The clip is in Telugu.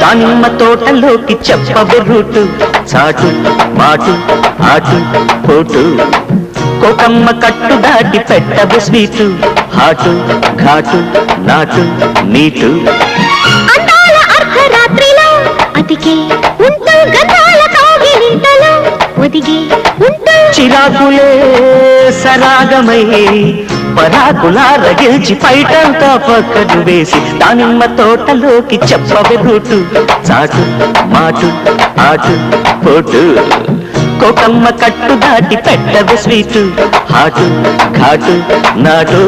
దానిమ్మ తోటలోకి చెప్పవే రూటు చాటు మాటు ఆటు పోటు కోకమ్మ కట్టు దాటి పెట్టవే స్వీటు హాటు ఘాటు నాటు నీటు అందాల అర్ధరాత్రిలో అతికే ఉంటూ గతాల కౌగిలింతలో ఒదిగే ఉంటూ చిరాకులే సరాగమై పరాకులా రగిల్చి పైటంతా పక్కకు వేసి దానిమ్మ తోటలోకి చెప్పవే రూటు చాటు మాటు ఆటు పోటు కోకమ్మ కట్టు దాటి పెట్టవే స్వీటు హాటు ఘాటు నాటు